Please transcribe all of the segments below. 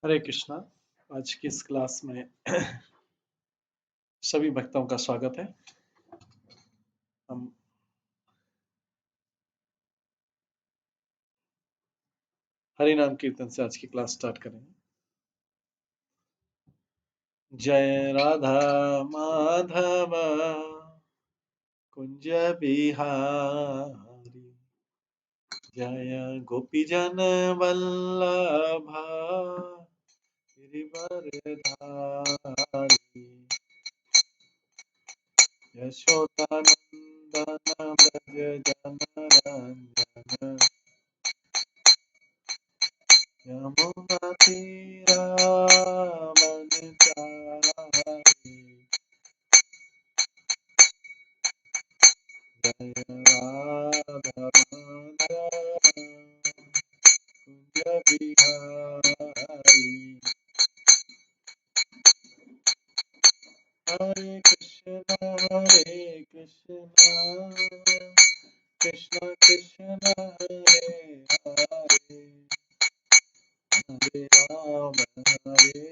हरे कृष्णा। आज की इस क्लास में सभी भक्तों का स्वागत है। हम हरि नाम कीर्तन से आज की क्लास स्टार्ट करेंगे। जय राधा माधव कुंज बिहारी, जय गोपी जन वल्लभा गिरिवरधारी, यशोदानंदन व्रज जनरंजन, यमुना तीरावनचारी, जय राधा माधव कुंज बिहारी। हरे कृष्णा कृष्ण कृष्ण हरे हरे, हरे राम राम हरे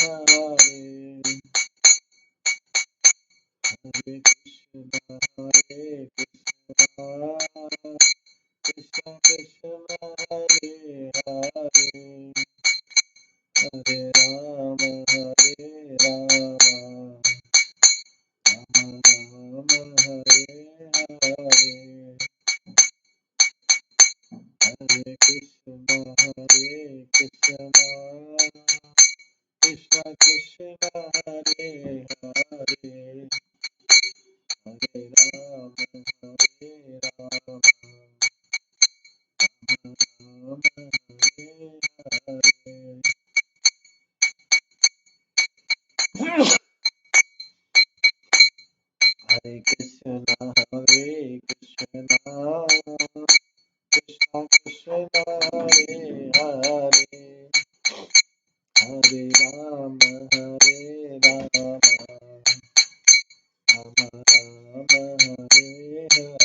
हरे, हरे कृष्ण कृष्ण कृष्ण हरे हरे, हरे राम राम हरे हरे, हरे कृष्ण कृष्ण कृष्ण हरे हरे, हरे राम राम हरे हरे। हरे कृष्ण कृष्ण कृष्ण हरे हरे, हरे राम राम हरे हरे,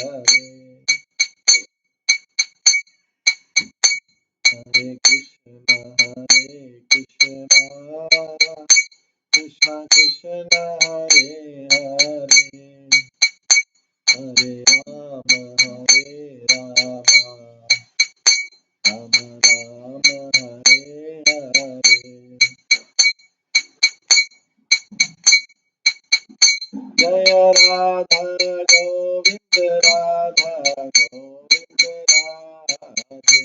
हरे कृष्ण कृष्ण कृष्ण हरे हरे, हरे राम राम हरे हरे। जय राधा गोविंद राधा गोविंद राधे,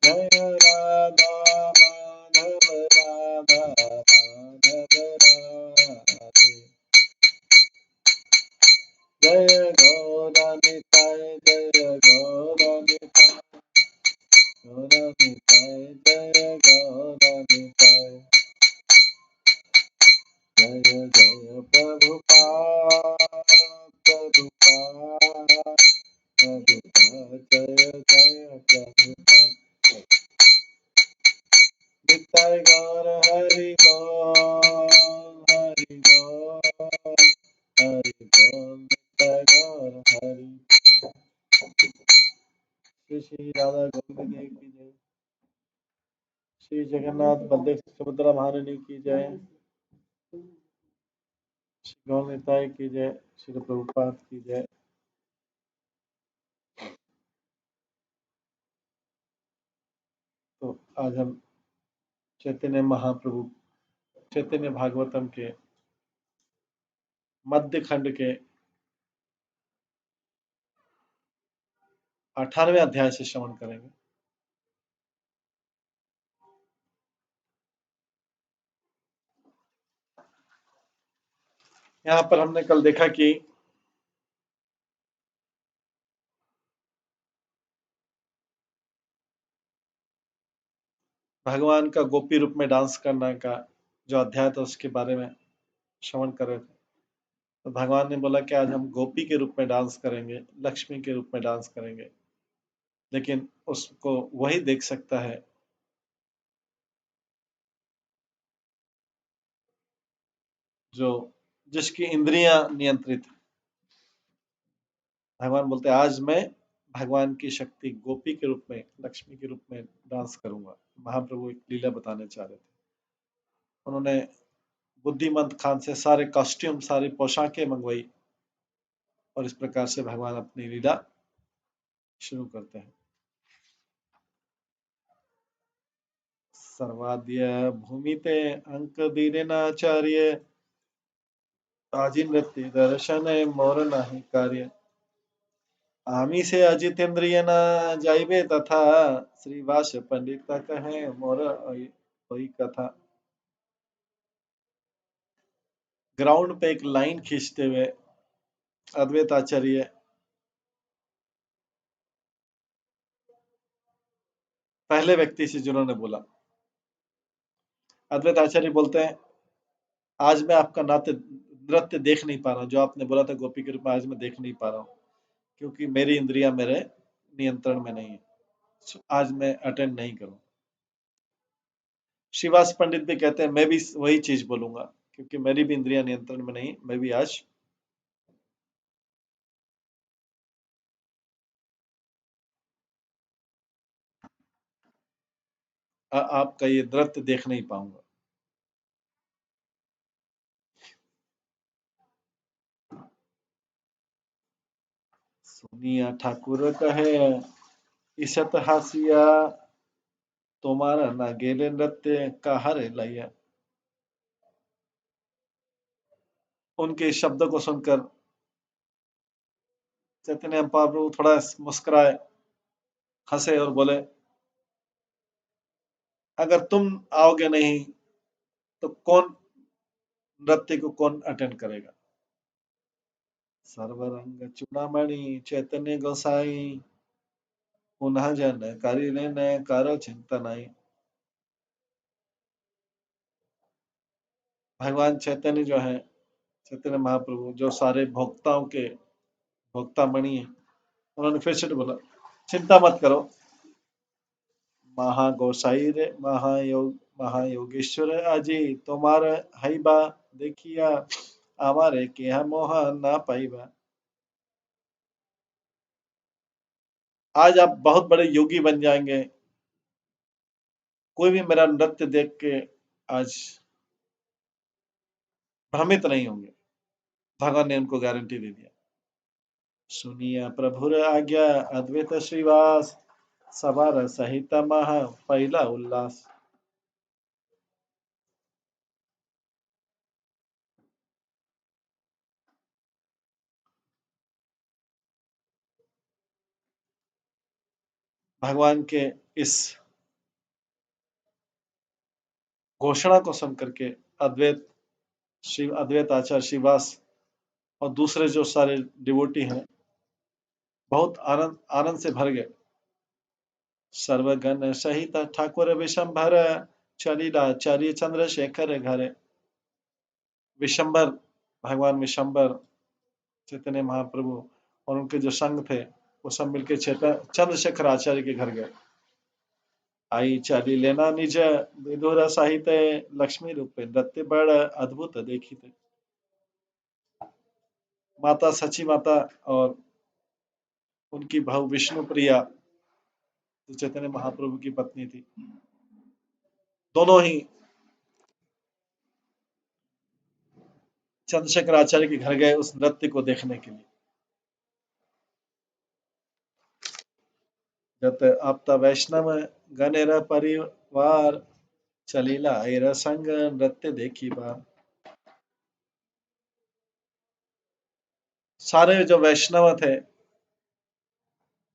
जय राधा माधव राधा माधव राधे, जय गौरनिताय जय गौरनिताय गौरनिताय जय गौरनिताय, जय जय प्रभुपाद प्रभुपाद प्रभुपाद, जय जय प्रभुपाद। निताय गौर हरि बोल हरि बोल हरि बोल, निताय गौर हरि बोल। श्री श्री राधा गोविंद देव की जय, श्री जगन्नाथ बलदेव सुभद्रा महारानी की जय, श्री गौर निताय की जय, श्री प्रभुपाद की जय। तो आज हम चैतन्य महाप्रभु चैतन्य भागवतम के मध्य खंड के 18वें अध्याय से श्रवण करेंगे। यहाँ पर हमने कल देखा कि भगवान का गोपी रूप में डांस करने का जो अध्याय था उसके बारे में श्रवण कर रहे थे। तो भगवान ने बोला कि आज हम गोपी के रूप में डांस करेंगे, लक्ष्मी के रूप में डांस करेंगे, लेकिन उसको वही देख सकता है जो जिसकी इंद्रियां नियंत्रित है। भगवान बोलते हैं आज मैं भगवान की शक्ति गोपी के रूप में, लक्ष्मी के रूप में डांस करूंगा। महाप्रभु एक लीला बताने चाह रहे थे। उन्होंने बुद्धिमंत खान से सारे कॉस्ट्यूम, सारी पोशाकें मंगवाई और इस प्रकार से भगवान अपनी लीला शुरू करते हैं। सर्वाद्य भूमिते अंक दीरेनाचार्य, आजी नृत्य दर्शन मोर नहीं कार्य। आमी से अजितेंद्रिय न जाइबे तथा, श्रीवास पंडित कहे मोर कोई कथा। ग्राउंड पे एक लाइन खींचते हुए अद्वैत आचार्य पहले व्यक्ति से जिन्होंने बोला। अद्वैत आचार्य बोलते हैं आज मैं आपका नाट्य नृत्य देख नहीं पा रहा हूँ, जो आपने बोला था गोपी के रूप में, आज मैं देख नहीं पा रहा हूँ क्योंकि मेरी इंद्रियां मेरे नियंत्रण में नहीं है। आज मैं अटेंड नहीं करूँ। श्रीवास पंडित भी कहते हैं मैं भी वही चीज बोलूंगा क्योंकि मेरी भी इंद्रियां नियंत्रण में नहीं, मैं भी आज आपका ये नृत्य देख नहीं पाऊंगा। सुनिया ठाकुर कहे ईसत हासिया, तुम्हारा ना गेले नृत्य कहारे लैया। उनके शब्दों को सुनकर चैतन्य महाप्रभु थोड़ा मुस्कुराए, हंसे और बोले अगर तुम आओगे नहीं तो कौन नृत्य को कौन अटेंड करेगा। सर्वरंग चूड़ामणि चैतन्य गोसाई, पुनः जन करिले न करो चिंता नहीं। भगवान चैतन्य जो है, चैतन्य महाप्रभु जो सारे भोक्ताओं के भोक्ता मणि है, उन्होंने फिर से बोला चिंता मत करो, महागोसाई रे महायोगेश्वर अजी तुम्हारे हईबा देखिया, हमारे के हम मोह ना पाइबा। आज आप बहुत बड़े योगी बन जाएंगे, कोई भी मेरा नृत्य देख के आज भ्रमित नहीं होंगे। भगवान ने उनको गारंटी दे दिया। सुनिया प्रभुर आज्ञा अद्वैत श्रीवास, सवार सहित महा पहला उल्लास। भगवान के इस घोषणा को सुनकर के अद्वैत श्री अद्वैत आचार्य श्रीवास और दूसरे जो सारे डिवोटी हैं बहुत आनंद आनंद से भर गए। सर्वगण सहित ठाकुर विशंभर, चलिला चार्य चंद्रशेखर घरे। विशंभर, भगवान विशंभर, चैतन्य महाप्रभु और उनके जो संघ थे वो सब मिलकर चंद्रशेखर आचार्य के घर गए। आई चाली लेना निज विदुर साहित्य, लक्ष्मी रूप नृत्य बड़ अद्भुत देखी थे। माता सची माता और उनकी बहू विष्णु प्रिया जो चैतन्य महाप्रभु की पत्नी थी, दोनों ही चंद्रशेखर आचार्य के घर गए उस नृत्य को देखने के लिए। जत आपता वैष्णव गणेर परिवार, चलीला ऐर संग नृत्य देखी बार। सारे जो वैष्णव थे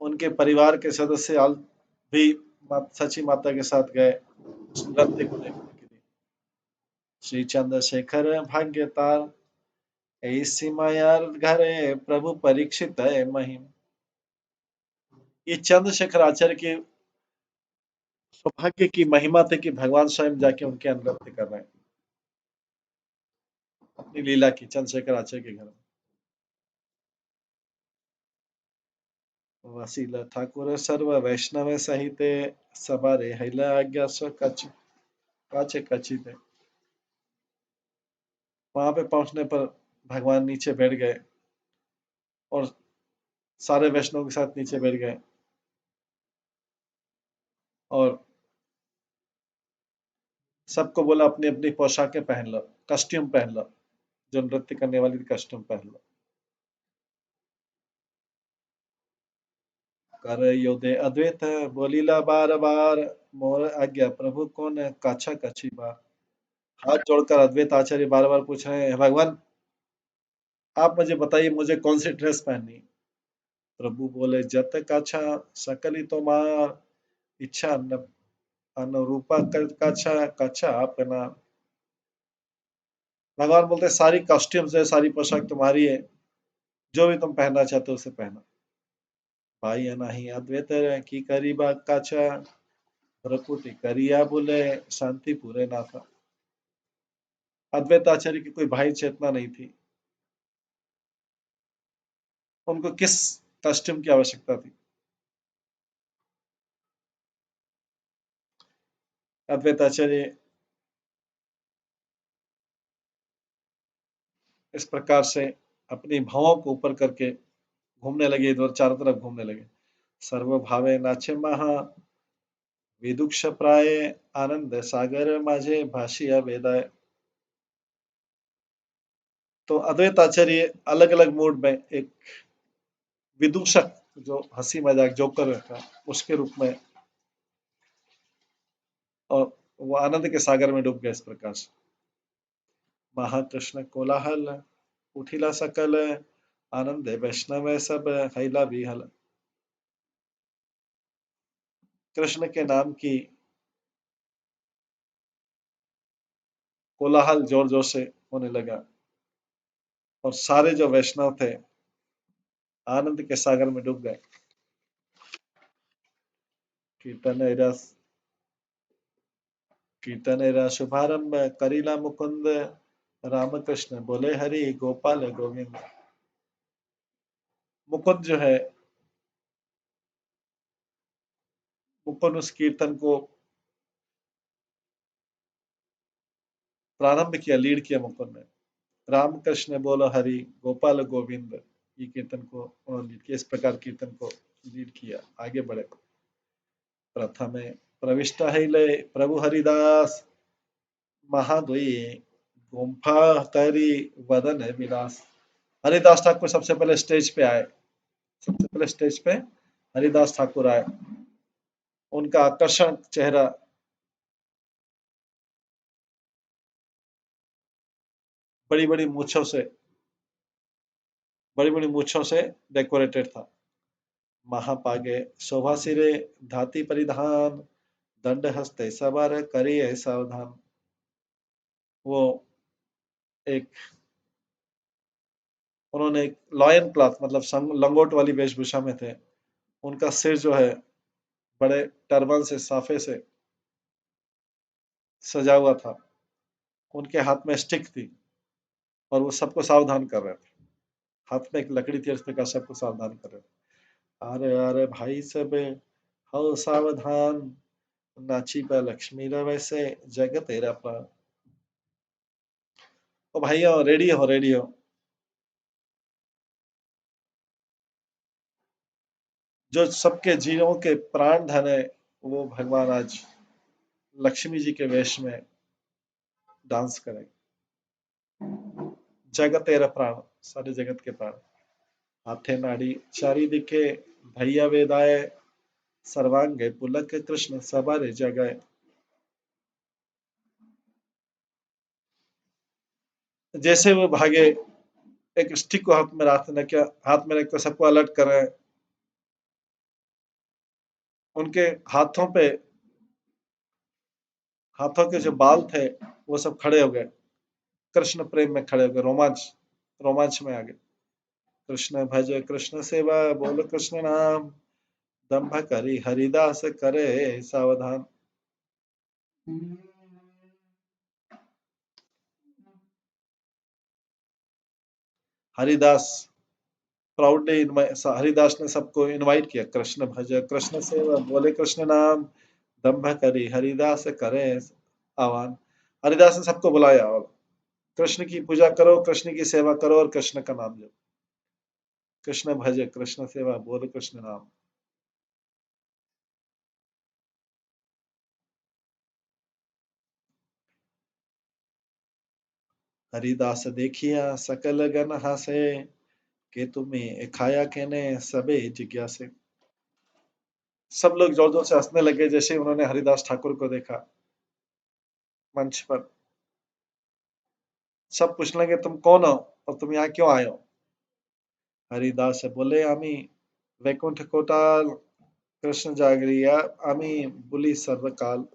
उनके परिवार के सदस्य भी सची माता के साथ गए उस नृत्य को देखने के लिए। श्री चंद्रशेखर भाग्यतार, ऐसी मायार घरे प्रभु परीक्षित है महिम। ये चंद्रशेखर आचार्य के सौभाग्य की महिमा थी कि भगवान स्वयं जाके उनके यहाँ नृत्य कर रहे हैं अपनी लीला की चंद्रशेखर आचार्य के घर में। वसीला ठाकुर सर्व वैष्णव सहित, सवारे हैला आज्ञा स्व कच काचे कचित। वहां पे पहुंचने पर भगवान नीचे बैठ गए और सारे वैष्णव के साथ नीचे बैठ गए और सबको बोला अपनी अपनी पोशाकें पहन लो, कस्ट्यूम पहन लो, जो नृत्य करने वाली थी कस्ट्यूम पहन लो। कर यो दे अद्वैत बोलीला बार बार, मोर आज्ञा प्रभु कौन काछा कछी बार। हाथ जोड़कर अद्वैत आचार्य बार बार पूछ रहे हैं, भगवान आप मुझे बताइए मुझे कौन सी ड्रेस पहननी। प्रभु बोले जत काछा सकली तोमार, इच्छा अनुरूपा काछा काछा अपना। भगवान बोलते सारी कॉस्ट्यूम्स है, सारी पोशाक तुम्हारी है, जो भी तुम पहनना चाहते हो उसे पहनो। भाई नहीं अद्वैत की करीबा काछा, प्रकृति करिया बोले शांति पूरे ना था। अद्वैत आचार्य की कोई भाई चेतना नहीं थी, उनको किस कॉस्ट्यूम की आवश्यकता थी। अद्वैत आचार्य इस प्रकार से अपनी भावों को ऊपर करके घूमने लगे, इधर चारों तरफ घूमने लगे। सर्व भावे नाचे महा, विदुष प्राय आनंद सागर माझे भाषिया वेदाय। तो अद्वैत आचार्य अलग अलग मूड में एक विदूषक, जो हंसी मजाक जोकर रहता है उसके रूप में, और वो आनंद के सागर में डूब गए इस प्रकार से। महाकृष्ण कोलाहल उठिला सकल, आनंद वैष्णव सब हैला विहल। कृष्ण के नाम की कोलाहल जोर जोर से होने लगा और सारे जो वैष्णव थे आनंद के सागर में डूब गए। कीर्तन रस कीर्तन रस शुभारंभ करीला मुकुंद, रामकृष्ण बोले हरि गोपाल गोविंद। मुकुंद जो है, मुकुंद उस कीर्तन को प्रारंभ किया, लीड किया मुकुंद ने। रामकृष्ण बोलो हरि गोपाल गोविंद, ये कीर्तन को उन्होंने लीड किया, इस प्रकार कीर्तन को लीड किया, आगे बढ़े। प्रथमे प्रविष्ट है प्रभु हरिदास, महाद्वयी गुम्फा करी वदन विलास। हरिदास ठाकुर सबसे पहले स्टेज पे आए, सबसे पहले स्टेज पे हरिदास ठाकुर आए। उनका आकर्षण चेहरा बड़ी बड़ी मूछों से बड़ी बड़ी मूछों से डेकोरेटेड था। महापागे शोभा सिरे धाती परिधान, दंड हस्ते सवार करिए सावधान। वो एक उन्होंने एक लॉयन क्लॉथ मतलब लंगोट वाली वेशभूषा में थे। उनका सिर जो है बड़े टर्बन से साफे से सजा हुआ था। उनके हाथ में स्टिक थी और वो सबको सावधान कर रहे थे। हाथ में एक लकड़ी थी, उस पर सबको सावधान कर रहे थे। अरे अरे भाई सब हो सावधान, नाची पा लक्ष्मी रवै से जग तेरा प्राण। ओ भाइयों रेडी हो, रेडी हो। जो सबके जीवों के प्राण धन है, वो भगवान आज लक्ष्मी जी के वेश में डांस करें। जगत तेरा प्राण, सारे जगत के प्राण। हाथे नाड़ी चारी दिखे, भैया वेदाए, सर्वांगे पुलक कृष्ण सवारे जगाए। जैसे वो भागे, एक स्टिक को हाथ में रख कर सबको अलर्ट कर रहे हैं। उनके हाथों पे, हाथों के जो बाल थे वो सब खड़े हो गए, कृष्ण प्रेम में खड़े हो गए, रोमांच रोमांच में आ गए। कृष्ण भज कृष्ण सेवा बोल कृष्ण नाम, दंभ करी हरिदास करे सावधान। हरिदास प्राउडली हरिदास ने सबको इनवाइट किया, कृष्ण भज कृष्ण सेवा बोले कृष्ण नाम, दंभ करी हरिदास करे आह्वान। हरिदास ने सबको बुलाया और कृष्ण की पूजा करो, कृष्ण की सेवा करो और कृष्ण का नाम लो। कृष्ण भज कृष्ण सेवा बोल कृष्ण नाम। हरिदास देखिया सकल गन हासे, के तुम्हें खाया कहने सबे जिज्ञासे। सब लोग जोर जोर से हंसने लगे जैसे ही उन्होंने हरिदास ठाकुर को देखा मंच पर। सब पूछने लगे तुम कौन हो और तुम यहाँ क्यों आए हो। हरिदास बोले आमी वैकुंठ कोटाल कृष्ण जागरिया आमी बुली सर्वकाल।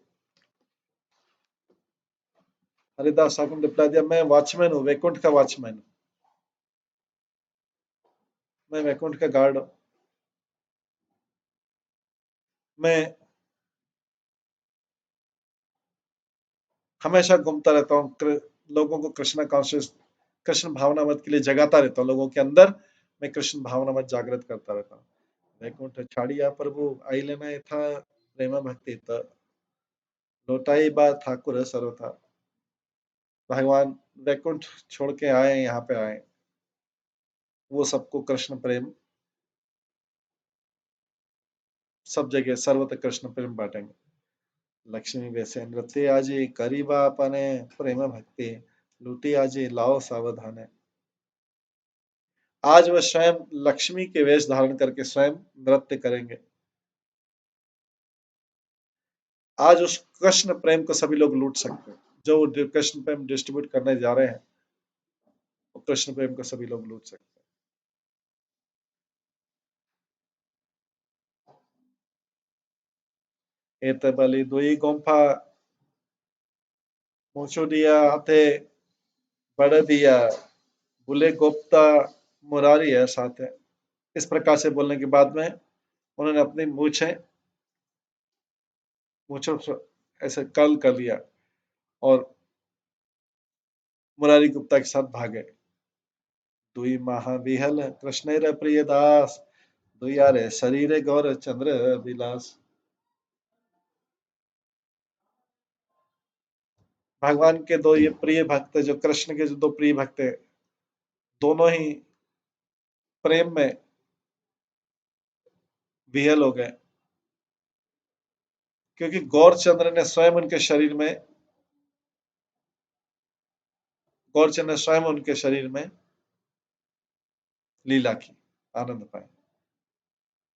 हरिदास ठाकुर ने रिप्लाई दिया मैं वॉचमैन हूँ, वैकुंठ का वॉचमैन हूँ, मैं वैकुंठ का गार्ड हूँ। मैं हमेशा घूमता रहता हूँ, लोगों को कृष्ण कॉन्शियस कृष्ण भावनामत के लिए जगाता रहता हूँ लोगों के अंदर। मैं कृष्ण भावनामत जागृत करता रहता हूँ। वैकुंठ छाड़िया प्रभु आई लेना था प्रेम भक्ति त लौटाई बा ठाकुर सर्वथा। भगवान वैकुंठ छोड़ के आए यहाँ पे आए, वो सबको कृष्ण प्रेम सब जगह सर्वत्र कृष्ण प्रेम बांटेंगे। लक्ष्मी वैसे नृत्य आजे करीबा अपने प्रेम भक्ति लूटी आजे लाओ सावधान। आज वह स्वयं लक्ष्मी के वेश धारण करके स्वयं नृत्य करेंगे। आज उस कृष्ण प्रेम को सभी लोग लूट सकते हैं, जो कृष्ण प्रेम डिस्ट्रीब्यूट करने जा रहे हैं वो कृष्ण प्रेम को सभी लोग लूट सकते हैं। एत बलि दुई गोम्फा मुचो दिया हाथे बड़ दिया बुले गोप्ता मुरारी है साथ है। इस प्रकार से बोलने के बाद में उन्होंने अपनी मूछों ऐसे कर्ल कर लिया और मुरारी गुप्ता के साथ भागे। दुई महाविहल कृष्णेर प्रिय दास दुयारे शरीरे गौर चंद्र विलास। भगवान के दो ये प्रिय भक्त, जो कृष्ण के जो दो प्रिय भक्त है, दोनों ही प्रेम में विहल हो गए, क्योंकि गौरचंद्र ने स्वयं उनके शरीर में गौरचंद्र ने स्वयं उनके शरीर में लीला की, आनंद पाए।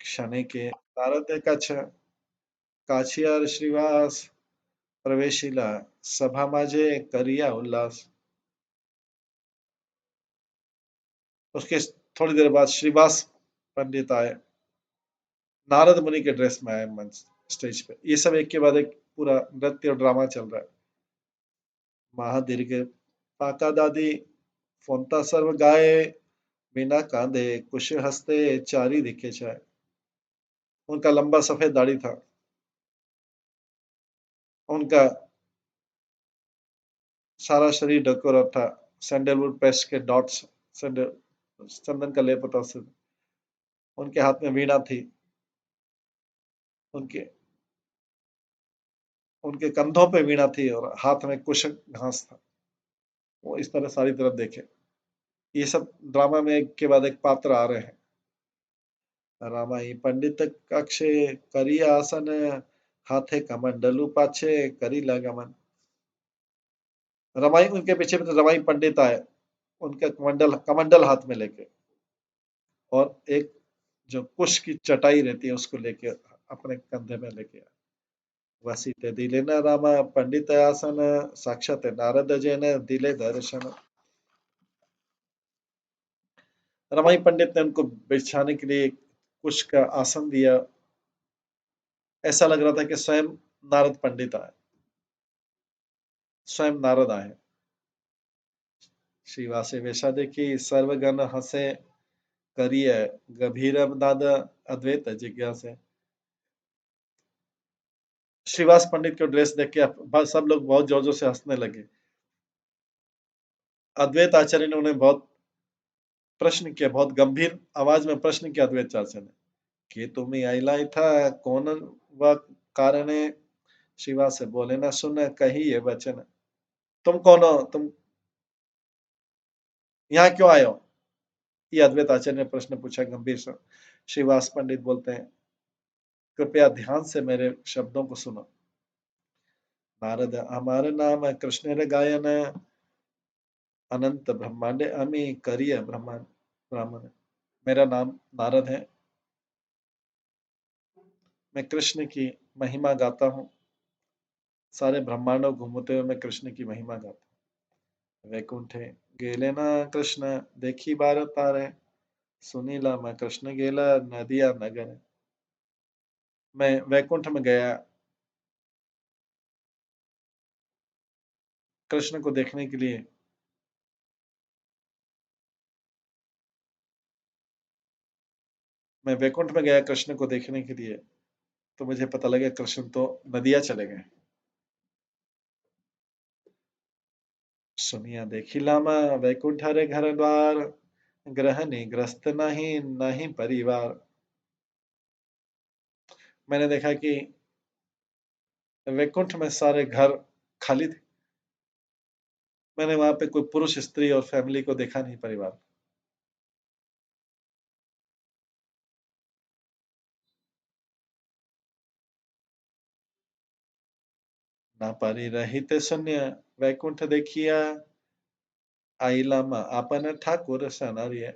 क्षण के नारद कछ काछियार श्रीवास प्रवेशिला सभा माजे करिया उल्लास। उसके थोड़ी देर बाद श्रीवास पंडित आए, नारद मुनि के ड्रेस में आए मंच स्टेज पे। ये सब एक के बाद एक पूरा नृत्य और ड्रामा चल रहा है। महादीर्घ पाका दादी फोंता सर्व गाए बिना कांधे कुश हस्ते चारी दिखे छाए। उनका लंबा सफेद दाढ़ी था, उनका सारा शरीर ढका था, सैंडलवुड पेस्ट के डॉट्स सैंडल चंदन का लेप होता उससे। उनके हाथ में वीणा थी, उनके उनके कंधों पे वीणा थी और हाथ में कुश घास था। वो इस तरह सारी तरफ देखे। ये सब ड्रामा में एक के बाद एक पात्र आ रहे हैं। रामाई पंडित कक्षे करी आसन हाथे कमंडलू पाछे करी लगमन। रमाई उनके पीछे में रमाई पंडित आए, उनका कमंडल कमंडल हाथ में लेके और एक जो कुश की चटाई रहती है उसको लेके अपने कंधे में लेके आए। वसीते दिले न रामा पंडित आसन साक्षात नारद जैन दिले दर्शन। रमाई पंडित ने उनको बिछाने के लिए कुश का आसन दिया। ऐसा लग रहा था कि स्वयं नारद पंडित आए, स्वयं नारद आए। श्रीवासे वेशा देखी सर्वगण हंसे करिय गंभीर नाद अद्वैत जिज्ञासे। श्रीवास पंडित को ड्रेस देख के सब लोग बहुत जोर जोर से हंसने लगे। अद्वैत आचार्य ने उन्हें बहुत प्रश्न किया, बहुत गंभीर आवाज में प्रश्न किया अद्वैत आचार्य ने कि तुम आइला था कौन व कारण श्रीवास से बोले ना सुन कही ये वचन। तुम कौन हो, तुम यहाँ क्यों आए हो, ये अद्वैत आचार्य ने प्रश्न पूछा गंभीर से। श्रीवास पंडित बोलते हैं, कृपया ध्यान से मेरे शब्दों को सुनो। नारद, हमारे नाम कृष्ण रे गायन, अनंत ब्रह्मांडे अमी करिय ब्रह्मांड ब्राह्मण। मेरा नाम नारद है, मैं कृष्ण की महिमा गाता हूँ। सारे ब्रह्मांडों घूमते हुए मैं कृष्ण की महिमा गाता हूँ। वैकुंठे गेले ना कृष्ण, देखी बार तारे, सुनीला मैं कृष्ण गेला नदिया नगर। मैं वैकुंठ में गया कृष्ण को देखने के लिए। मैं वैकुंठ में गया कृष्ण को देखने के लिए, तो मुझे पता लगा कृष्ण तो नदिया चले गए। सुनिया देखी लामा, वैकुंठ रे घर द्वार, ग्रहणी ग्रस्त नहीं नहीं परिवार। मैंने देखा कि वैकुंठ में सारे घर खाली थे। मैंने वहां पे कोई पुरुष, स्त्री और फैमिली को देखा नहीं, परिवार। ना पारी रहित शून्य, वैकुंठ देखिया, आई लामा आपन ठाकुर सनारिय।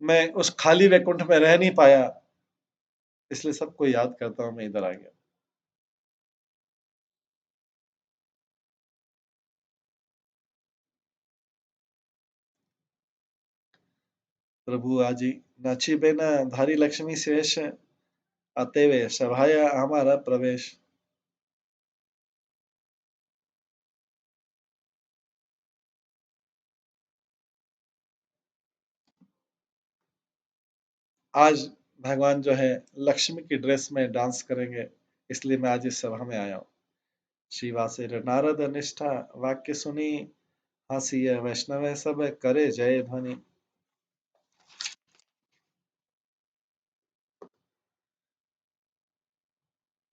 मैं उस खाली वैकुंठ में रह नहीं पाया, इसलिए सबको याद करता हूं, मैं इधर आ गया। प्रभु आजी नाची बेना, धारी लक्ष्मी शेष, अतेवे सभाया हमारा प्रवेश। आज भगवान जो है लक्ष्मी की ड्रेस में डांस करेंगे, इसलिए मैं आज इस सभा में आया हूँ। शिवासिर नारद निष्ठा, वाक्य सुनी, हंसी वैष्णव सब करे जय ध्वनि।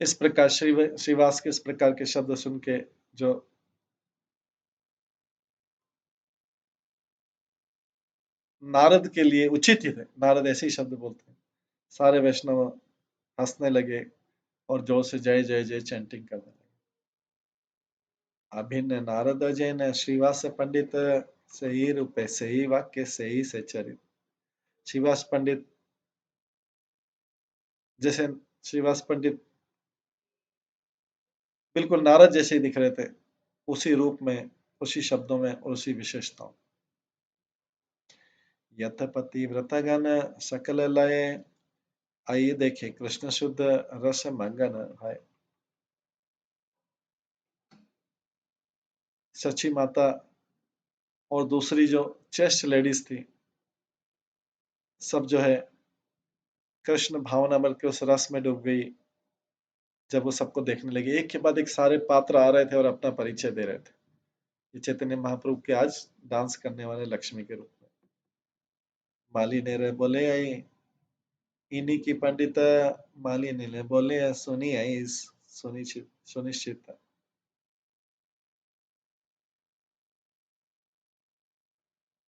इस प्रकार श्रीवास के इस प्रकार के शब्द सुन के, जो नारद के लिए उचित ही थे, नारद ऐसे ही शब्द बोलते हैं, सारे वैष्णव हंसने लगे और जोर से जय जय जय चैंटिंग करने लगे। अभिन्न नारद जैन, श्रीवास पंडित, सही रूपे सही वाक्य सही से चरित। श्रीवास पंडित जैसे, श्रीवास पंडित बिल्कुल नारद जैसे ही दिख रहे थे, उसी रूप में, उसी शब्दों में और उसी विशेषताओं। यथपति व्रतगण सकल लय, आइए देखे कृष्ण शुद्ध रस मंगन है। सची माता और दूसरी जो चेस्ट लेडीज थी, सब जो है कृष्ण भावनामृत के उस रस में डूब गई। जब वो सबको देखने लगी, एक के बाद एक सारे पात्र आ रहे थे और अपना परिचय दे रहे थे। ये चैतन्य महाप्रभु के आज डांस करने वाले लक्ष्मी के रूप में। माली ने रे बोले आई, इन्हीं की पंडित, माली ने बोले सुनी आई, सुनिश्चित सुनिश्चित।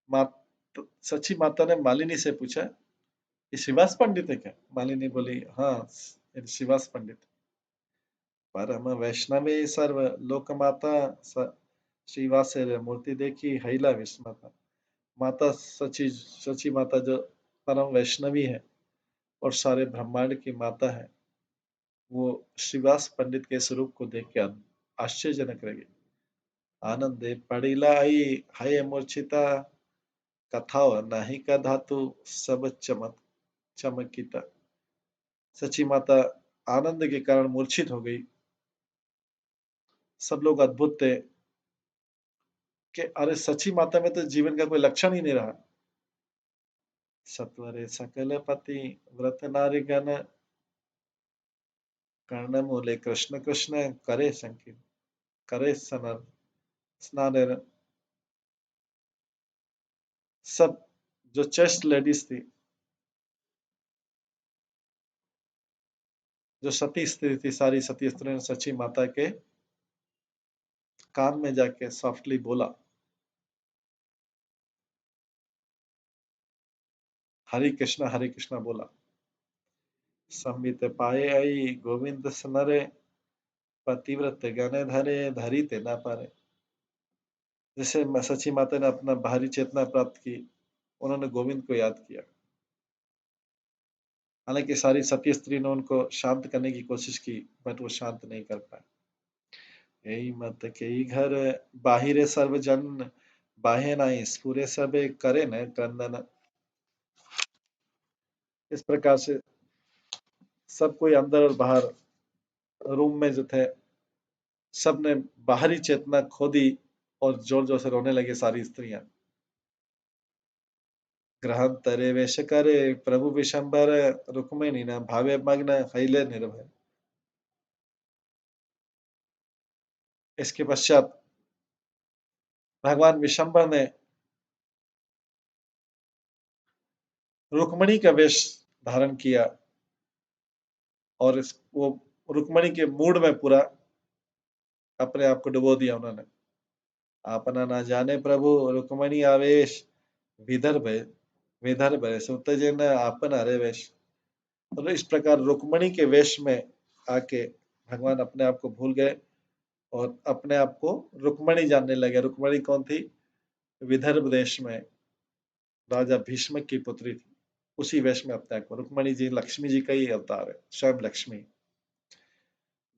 मात सची माता ने मालिनी से पूछा, ये शिवास पंडित है क्या? मालिनी बोली, हाँ, ये शिवास पंडित। परम वैष्णवे सर्व लोक माता, श्रीवास मूर्ति देखी हैला विस्मता। माता सची सची माता जो परम वैष्णवी है और सारे ब्रह्मांड की माता है, वो श्रीवास पंडित के स्वरूप को देख के आश्चर्यजनक रह गई। आनंदे पड़िला आई, हय मूर्छिता, कथाओ नाही का धातु, सब चमकिता। सची माता आनंद के कारण मूर्छित हो गई। सब लोग अद्भुत थे कि अरे, सची माता में तो जीवन का कोई लक्षण ही नहीं रहा। सत्वरे सकल पति, व्रत नारी गण, कर्ण मूले कृष्ण कृष्ण करे संकीर्ण। करे सनर स्नान। सब जो चेस्ट लेडीज थी, जो सती स्त्री थी, सारी सती स्त्रियों ने सची माता के कान में जाके सॉफ्टली बोला, हरे कृष्णा बोला। संबित पाए आई गोविंद सनरे, पतिव्रत गण धरे धरी ते न पारे। जैसे सची माता ने अपना बाहरी चेतना प्राप्त की, उन्होंने गोविंद को याद किया। हालांकि सारी सती स्त्री ने उनको शांत करने की कोशिश की, बट वो शांत नहीं कर पाए। यही मत के घर बाहिरे सर्वजन, बाहे नाई स्फुरे सबे करे न क्रंदन। इस प्रकार से सब कोई अंदर और बाहर रूम में जो थे, सबने बाहरी चेतना खो दी और जोर जोर से रोने लगी सारी स्त्रियां। ग्रहांतरे वेश करे प्रभु विशंबर, रुक्मिणी न भावे मग्न हैले निर्भय। इसके पश्चात भगवान विशंबर ने रुक्मिणी का वेश धारण किया और इस वो रुक्मिणी के मूड में पूरा अपने आप को डुबो दिया उन्होंने। अपना ना जाने प्रभु रुक्मिणी आवेश, विदर्भ विदर्भ सुत जिन आपन हरे वेश। तो इस प्रकार रुक्मिणी के वेश में आके भगवान अपने आप को भूल गए और अपने आप को रुक्मिणी जानने लगे। रुक्मिणी कौन थी? विदर्भ देश में राजा भीष्म की पुत्री थी। उसी वेश में अपने आप को, रुक्मिणी जी लक्ष्मी जी का ही अवतार है, स्वयं लक्ष्मी।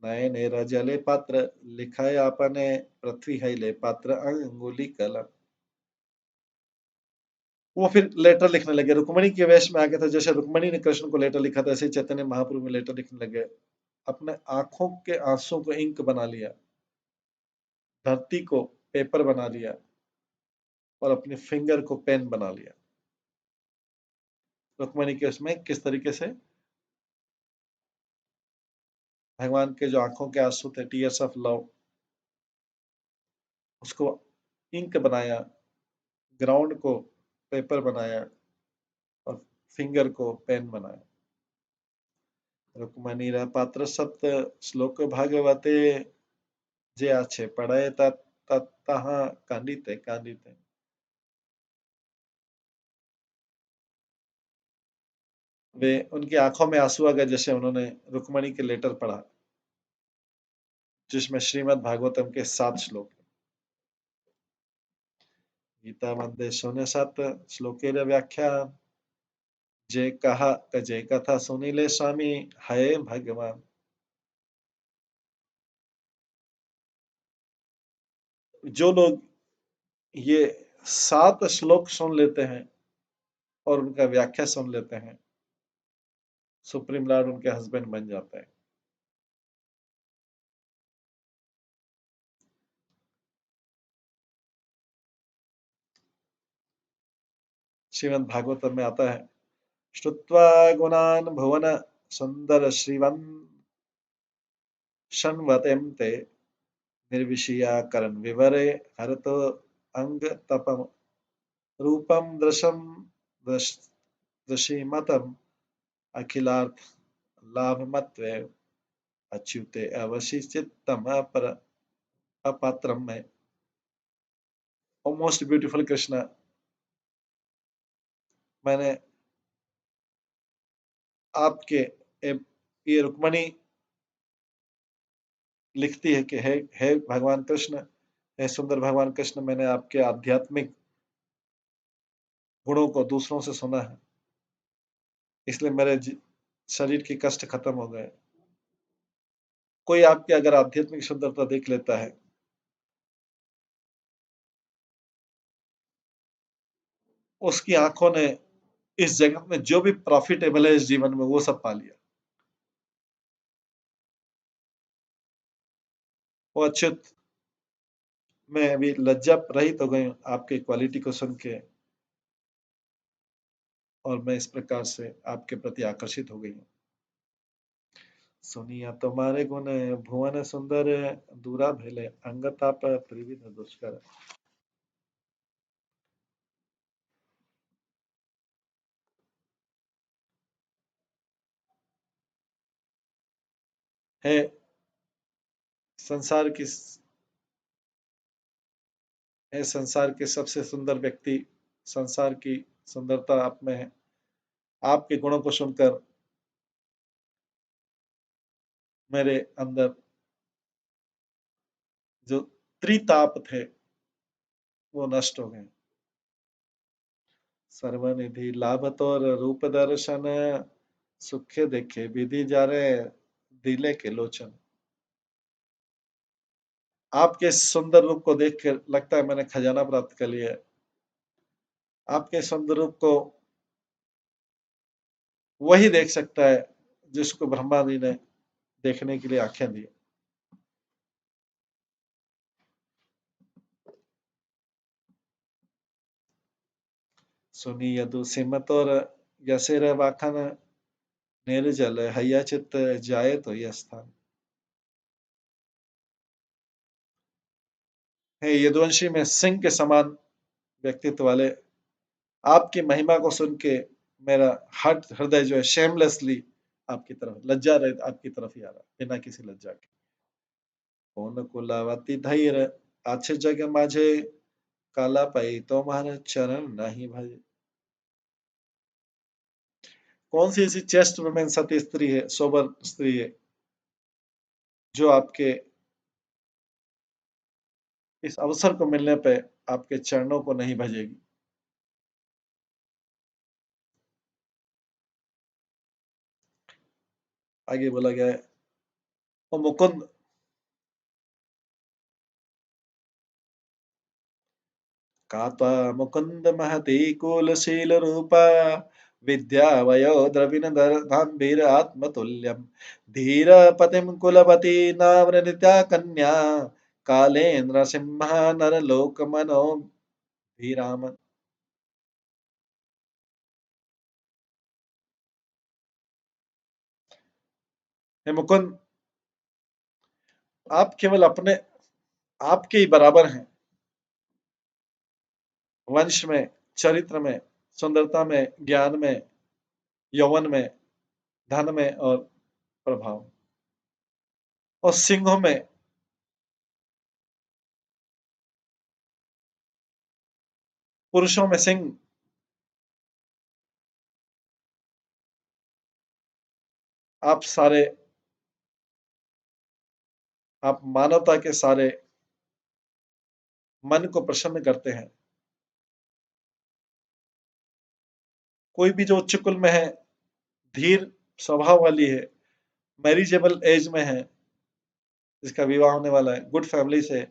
नयने जले पात्र लिखाए आपने, पृथ्वी है ले पात्र अंगुली कलम। वो फिर लेटर लिखने लगे, रुक्मिणी के वेश में आके। तो जैसे रुक्मिणी ने कृष्ण को लेटर लिखा था, ऐसे चैतन्य महाप्रभु में लेटर लिखने लगे। अपने आंखों के आंसू को इंक बना लिया, धरती को पेपर बना लिया और अपने फिंगर को पेन बना लिया। रुक्मिणी के उसमें किस तरीके से भगवान के जो आंखों के आंसू थे, टीयर्स ऑफ लव, उसको इंक बनाया, ग्राउंड को पेपर बनाया और फिंगर को पेन बनाया। रुक्मिणी पात्र सप्त श्लोक भागवते, जे आछे पढ़े तहाँ कांदिते कांदिते। वे उनकी आंखों में आंसू आ गए जैसे उन्होंने रुक्मिणी के लेटर पढ़ा, जिसमें श्रीमद् भागवतम के 7 श्लोक। गीता वंदे 07 श्लोकेर व्याख्या, जे कहा जे कथा सुनिले स्वामी हाय भगवान। जो लोग ये 7 श्लोक सुन लेते हैं और उनका व्याख्या सुन लेते हैं, सुप्रीम लॉर्ड उनके हस्बैंड बन जाता है। श्रीमद् भागवतम में आता है, श्रुत्वा गुणान् भुवन सुंदर श्रीवन् शन्वतें ते, निर्विषया करण विवरे हरतो अंग तपम, रूपम दृशम दृशिमतम, अखिलार्थ लाभमत्वे अच्युते अवशिचित्तम अपर अपात्रम में। ओ मोस्ट ब्यूटीफुल कृष्णा, मैंने आपके ये रुक्मणी लिखती है कि हे भगवान कृष्ण, हे सुंदर भगवान कृष्ण, मैंने आपके आध्यात्मिक गुणों को दूसरों से सुना है, इसलिए मेरे शरीर के कष्ट खत्म हो गए। कोई आपकी अगर आध्यात्मिक सुंदरता देख लेता है, उसकी आंखों ने इस जगत में जो भी प्रॉफिटेबल है इस जीवन में, वो सब पा लिया। वो अच्युत, मैं अभी लज्जा रहित हो गई हूँ आपकी क्वालिटी को सुन के, और मैं इस प्रकार से आपके प्रति आकर्षित हो गई हूँ। सुनिया तुम्हारे गुण भुवन सुंदर, दूरा भेले अंगताप त्रिविध दुष्कर। है संसार की है संसार के सबसे सुंदर व्यक्ति, संसार की सुंदरता आप में है। आपके गुणों को सुनकर मेरे अंदर जो त्रिताप थे वो नष्ट हो गए। सर्वनिधि लाभ तोर रूप दर्शन, सुखे देखे विधि जारे दिले के लोचन। आपके सुंदर रूप को देख कर लगता है मैंने खजाना प्राप्त कर लिया है। आपके सुंदर रूप को वही देख सकता है जिसको ब्रह्मा जी ने देखने के लिए आंखें दी। सुनी यदु सिमत और यसेर वाखन, निर्जल हैया चित्त जाए तो यह स्थान। हे यदुवंशी में सिंह के समान व्यक्तित्व वाले, आपकी महिमा को सुन के मेरा हृदय जो है शेमलेसली आपकी तरफ लज्जा रहित आपकी तरफ ही आ रहा बिना किसी लज्जा के। कौन कुलावती धैर्य आछे जग माझे, काला पाई तुम्हारे चरण नहीं भजे। कौन सी ऐसी चेस्ट वुमेन सती स्त्री है, सोबर स्त्री है, जो आपके इस अवसर को मिलने पे आपके चरणों को नहीं भजेगी। आगे बोला गया है, ओ मुकुंद, कात्वा मुकुंद महती कुलशील रूपा, विद्या वयो द्रविण धाम्बीर आत्मतुल्यम, धीर पतिम कुलवती नाम नित्या कन्या, कालेन्द्र सिंह नर लोक मनो भीराम। हे मुकुंद, आप केवल अपने आपके ही बराबर हैं, वंश में, चरित्र में, सुंदरता में, ज्ञान में, यौवन में, धन में और प्रभाव, और सिंहों में पुरुषों में सिंह। आप सारे, आप मानवता के सारे मन को प्रसन्न करते हैं। कोई भी जो उच्च कुल में है, धीर स्वभाव वाली है, मैरिजेबल एज में है, जिसका विवाह होने वाला है, गुड फैमिली से,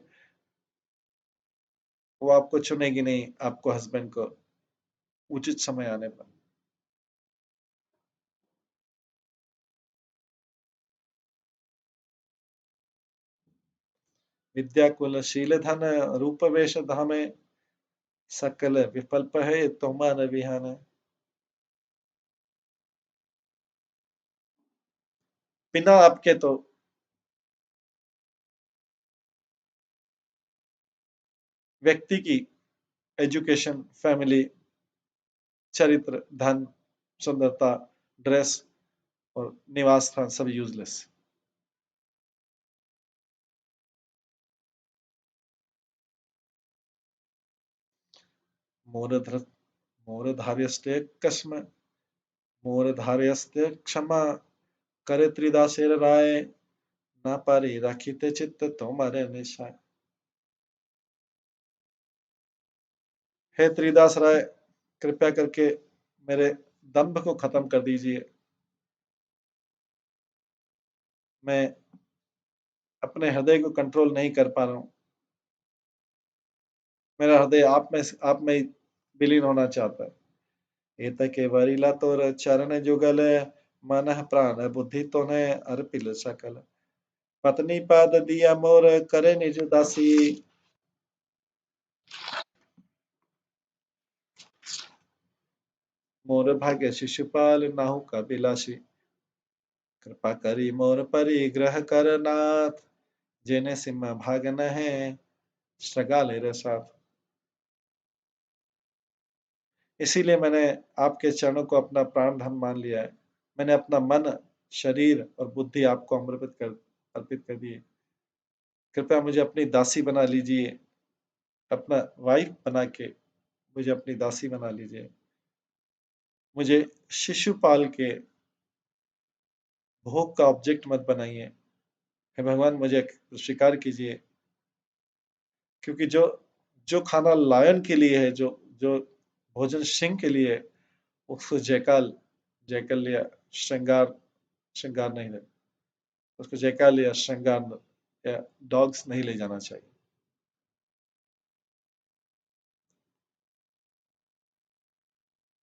वो आपको चुनेगी नहीं, आपको हस्बैंड को उचित समय आने पर। विद्या कुल शील धन रूप वेश धामे, सकल विकल्प है तुम्हारे विहान। बिना आपके तो व्यक्ति की एजुकेशन, फैमिली, चरित्र, धन, सुंदरता, ड्रेस और निवास स्थान सब यूजलेस। मोर धर मोर धार्यस्ते कस्म, मोर धार्यस्ते क्षमा, करे त्रिदासेर राय, ना पारी राखीते चित्त तुम्हारे निशाय। हे त्रिदास राय, कृपया करके मेरे दंभ को खत्म कर दीजिए। मैं अपने हृदय को कंट्रोल नहीं कर पा रहा हूँ। मेरा हृदय आप में ही विलीन होना चाहता है। एतके वरिला तोर चरण जुगल, मन प्राण बुद्धि तोने अर्पिल सकल। पत्नी पाद दिया मोर करे निज दासी, मोर भाग्य शिशुपाल नाहु का बिलासी। कृपा करी मोर परिग्रह कर नाथ, जेने सिम्हा भाग न है श्रगाले रे साथ। इसीलिए मैंने आपके चरणों को अपना प्राण धन मान लिया है। मैंने अपना मन, शरीर और बुद्धि आपको अर्पित कर दिए। कृपया मुझे अपनी दासी बना लीजिए, अपना वाइफ बना के मुझे अपनी दासी बना लीजिए। मुझे शिशुपाल के भोग का ऑब्जेक्ट मत बनाइए। हे भगवान, मुझे स्वीकार कीजिए, क्योंकि जो जो खाना लायन के लिए है, जो जो भोजन सिंह के लिए है, उसको जयकाल जयकाल या श्रृंगार श्रृंगार नहीं है, उसको जयकाल या श्रृंगार या डॉग्स नहीं ले जाना चाहिए।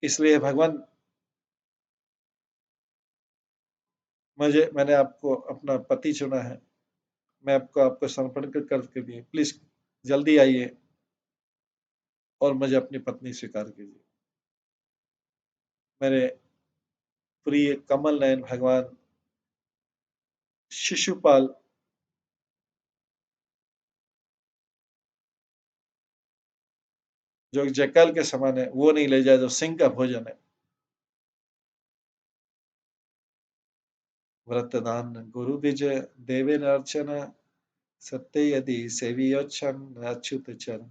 इसलिए भगवान, मैंने आपको अपना पति चुना है। मैं आपको आपको समर्पण करके दिए, प्लीज जल्दी आइए और मुझे अपनी पत्नी स्वीकार कीजिए। मेरे प्रिय कमल नयन भगवान शिशुपाल, जो जयकाल के समान है, वो नहीं ले जाए जो सिंह का भोजन है। व्रतदान गुरु द्विज देवेन अर्चन, सत्य यदि सेवियोच्छन अच्युत चरण,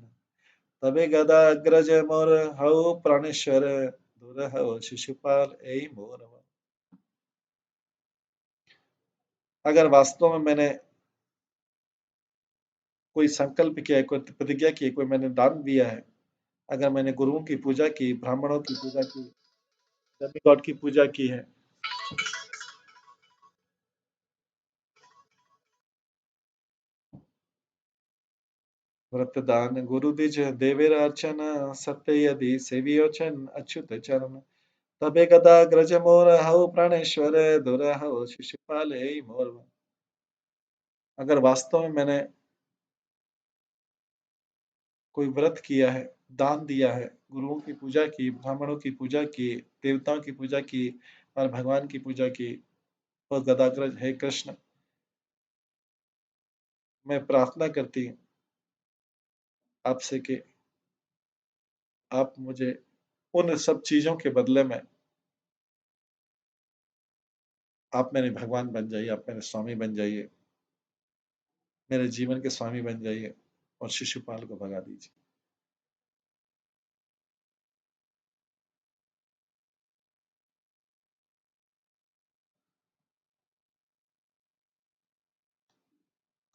तबे गदा अग्रज मोर हऊ प्राणेश्वर, दूर हऊ शिशुपाल यही मोर। अगर वास्तव में मैंने कोई संकल्प किया है, कोई प्रतिज्ञा की है, कोई मैंने दान दिया है, अगर मैंने गुरुओं की पूजा की, ब्राह्मणों की पूजा की, डेमिगॉड की पूजा की है, व्रतदान गुरु द्विज देवेर अर्चन, सत्य यदि सेवियोचन अच्युत चरण, तबे गदा ग्रज मोर हऊ प्राणेश्वर, दुर हऊ शिशुपाल एई मोर। अगर वास्तव में मैंने कोई व्रत किया है, दान दिया है, गुरुओं की पूजा की, ब्राह्मणों की पूजा की, देवताओं की पूजा की और भगवान की पूजा की, और गदाग्रज हे कृष्ण, मैं प्रार्थना करती हूँ आपसे कि आप मुझे उन सब चीजों के बदले में आप मेरे भगवान बन जाइए, आप मेरे स्वामी बन जाइए, मेरे जीवन के स्वामी बन जाइए और शिशुपाल को भगा दीजिए।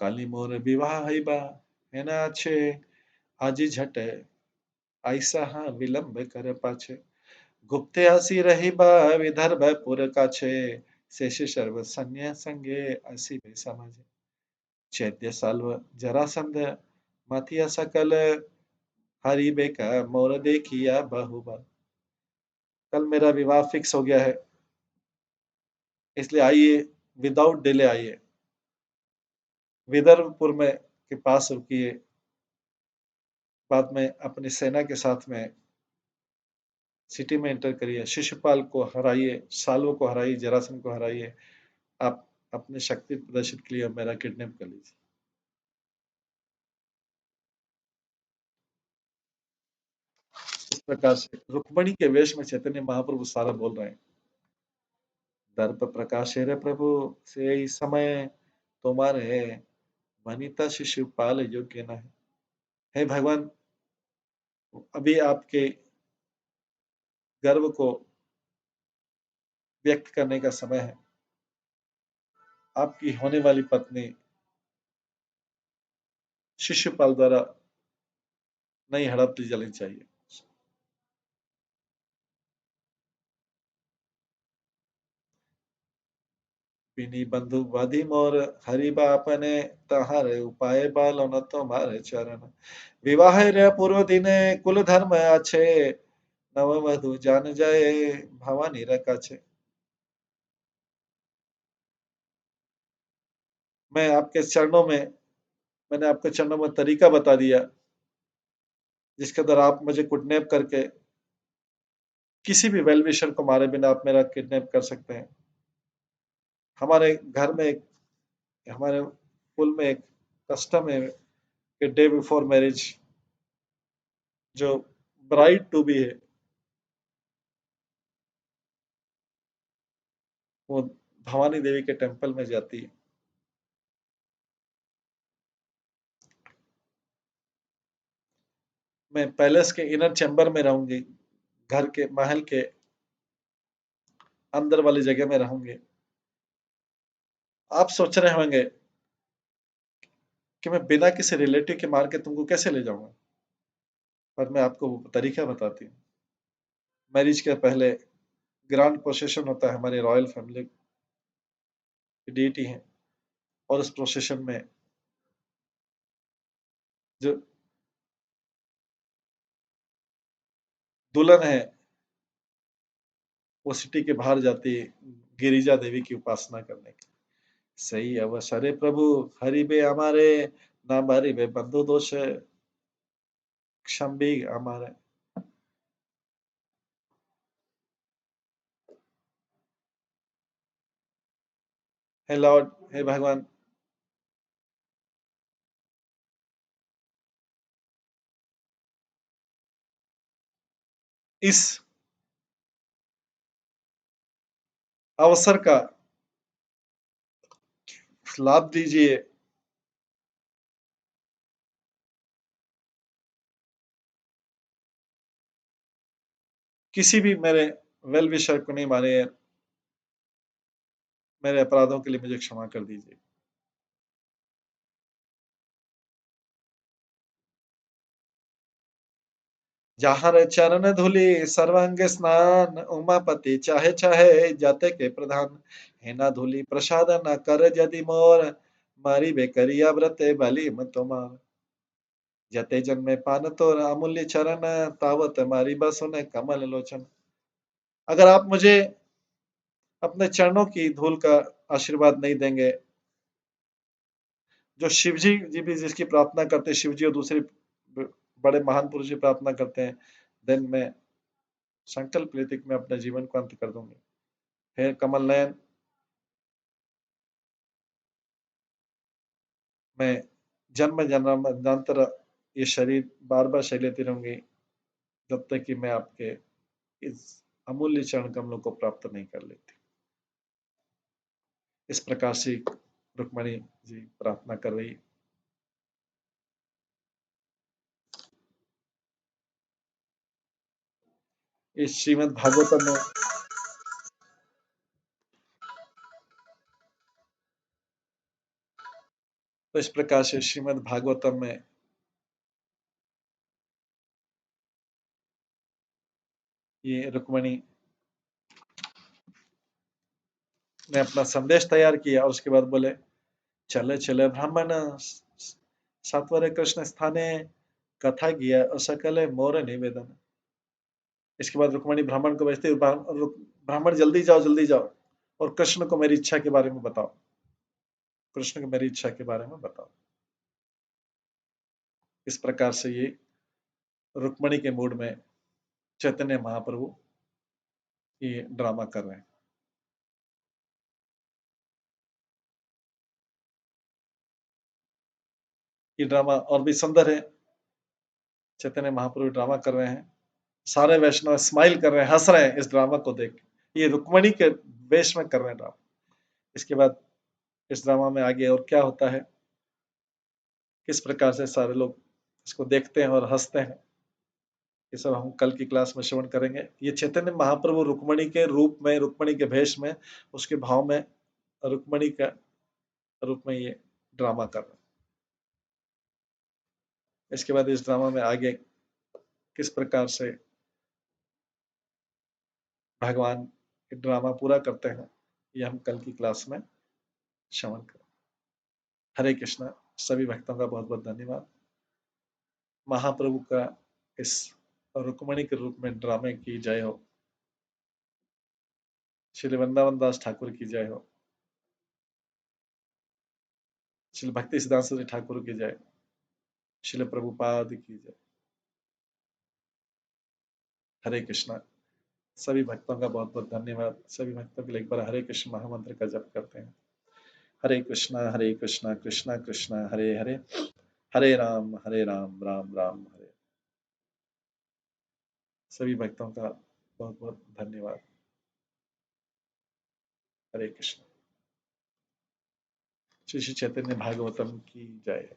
काली मोर विवाह हईबा है ना अच्छे, आजी झट ऐसा हाँ विलंब कर पाछे, गुप्ते हसी रही बा विदर्भ पुर काछे, शेष सर्व सन्या संगे असी बे समाजे, चैत्य साल्व जरासंध मथिया सकल, हरि बेका मोर देखिया बहुबा। कल मेरा विवाह फिक्स हो गया है, इसलिए आइए, विदाउट डिले आइए, विदर्भपुर में के पास रुकिए, बाद में अपनी सेना के साथ में सिटी में एंटर करिए, शिशुपाल को हराइए, सालों को हराइए, जरासंध को हराइए, आप अपने शक्ति प्रदर्शित के लिए मेरा किडनैप कर लीजिए। इस प्रकार से रुक्मणी के वेश में चैतन्य महाप्रभु सारा बोल रहे हैं, दर्प प्रकाशे रे प्रभु से ही समय तुम्हारे, वनिता शिशुपाल योग्य न है। हे भगवान, अभी आपके गर्व को व्यक्त करने का समय है। आपकी होने वाली पत्नी शिशुपाल द्वारा नहीं हड़प ली जानी चाहिए। बिनी बंधु बधि मोर हरि बापने, तहारे उपाय बालो न तुम्हारे चरण, विवाह रे पूर्व दिने कुल धर्म अच्छे, नव वधु जान जाए भवानी रकाछे। मैं आपके चरणों में मैंने आपके चरणों में तरीका बता दिया, जिसके द्वारा आप मुझे किडनैप करके किसी भी वेल विशर को मारे बिना आप मेरा किडनैप कर सकते हैं। हमारे घर में हमारे कुल में एक कस्टम है कि डे बिफोर मैरिज जो ब्राइड टू बी है, वो भवानी देवी के टेम्पल में जाती है। मैं पैलेस के इनर चैम्बर में रहूंगी, घर के महल के अंदर वाली जगह में रहूंगे। आप सोच रहे होंगे कि मैं बिना किसी रिलेटिव के मार के तुमको कैसे ले जाऊंगा, पर मैं आपको वो तरीका बताती हूँ। मैरिज के पहले ग्रांड प्रोसेशन होता है, हमारी रॉयल फैमिली की डीटी है, और उस प्रोसेशन में जो दुल्हन है वो सिटी के बाहर जाती है गिरिजा देवी की उपासना करने के। सही अवसरे प्रभु हरिबे हमारे, ना बारिबे बंधु दोष क्षम्भी हमारे। हे लॉर्ड, हे भगवान, इस अवसर का लाभ दीजिए। किसी भी मेरे वेल विशर को नहीं मारे, मेरे अपराधों के लिए मुझे क्षमा कर दीजिए। जहाँ रे चरण धूलि सर्वांग स्नान, उमापति चाहे चाहे जाते के प्रधान। हेना धूलि प्रसाद न कर यदि मोर, मारी बेकरिया व्रते बलि मत मार। जते जन्मे पान तोर अमूल्य चरण, तावत मारी बसुन कमल लोचन। अगर आप मुझे अपने चरणों की धूल का आशीर्वाद नहीं देंगे, जो शिव जी भी जिसकी प्रार्थना करते हैं, शिव जी और दूसरे बड़े महान पुरुष की प्रार्थना करते हैं, देन मैं संकल्प लेते कि मैं अपने जीवन को अंत कर दूंगी। हे कमल नयन, मैं जन्म जन्मांतर ये शरीर बार बार शरीर लेती रहूंगी जब तक कि मैं आपके इस अमूल्य चरण कमलों को प्राप्त नहीं कर लेती। इस प्रकार से रुक्मणी जी प्रार्थना कर रही। इस श्रीमद् भागवतम में, तो इस प्रकार से श्रीमद् भागवतम में ये रुक्मणी ने अपना संदेश तैयार किया और उसके बाद बोले, चले चले ब्राह्मण सात्वरे कृष्ण स्थाने, कथा किया असकल मोर निवेदन। इसके बाद रुक्मणी ब्राह्मण को भेजते, ब्राह्मण जल्दी जाओ जल्दी जाओ, और कृष्ण को मेरी इच्छा के बारे में बताओ, कृष्ण को मेरी इच्छा के बारे में बताओ। इस प्रकार से ये रुक्मणी के मूड में चैतन्य महाप्रभु ये ड्रामा कर रहे हैं। ये ड्रामा और भी सुंदर है। चैतन्य महाप्रभु ड्रामा कर रहे हैं, सारे वैष्णव स्माइल कर रहे हैं, हंस रहे हैं इस ड्रामा को देख। ये रुक्मणी के वेश में कर रहे हैं ड्रामा। इसके बाद इस ड्रामा में आगे और क्या होता है, किस प्रकार से सारे लोग इसको देखते हैं और हंसते हैं, ये सब हम कल की क्लास में श्रवण करेंगे। ये चैतन्य महाप्रभु रुक्मणी के रूप में, रुक्मणी के भेष में, उसके भाव में, रुक्मणी का रूप में ये ड्रामा कर रहे हैं। इसके बाद इस ड्रामा में आगे किस प्रकार से भगवान ड्रामा पूरा करते हैं, ये हम कल की क्लास में श्रवण करें। हरे कृष्णा। सभी भक्तों का बहुत बहुत धन्यवाद। महाप्रभु का इस रुक्मणी के रूप में ड्रामे की जय हो। श्री वृंदावन दास ठाकुर की जय हो। श्री भक्ति सिद्धांत सरस्वती ठाकुर की जय। श्री प्रभुपाद की जय। हरे कृष्णा। सभी भक्तों का बहुत बहुत धन्यवाद। सभी भक्तों के लिए एक बार हरे कृष्ण महामंत्र का जप करते हैं। हरे कृष्णा कृष्णा कृष्णा हरे हरे, हरे राम राम राम हरे। सभी भक्तों का बहुत बहुत धन्यवाद। हरे कृष्ण। श्री श्री चैतन्य भागवतम की जय।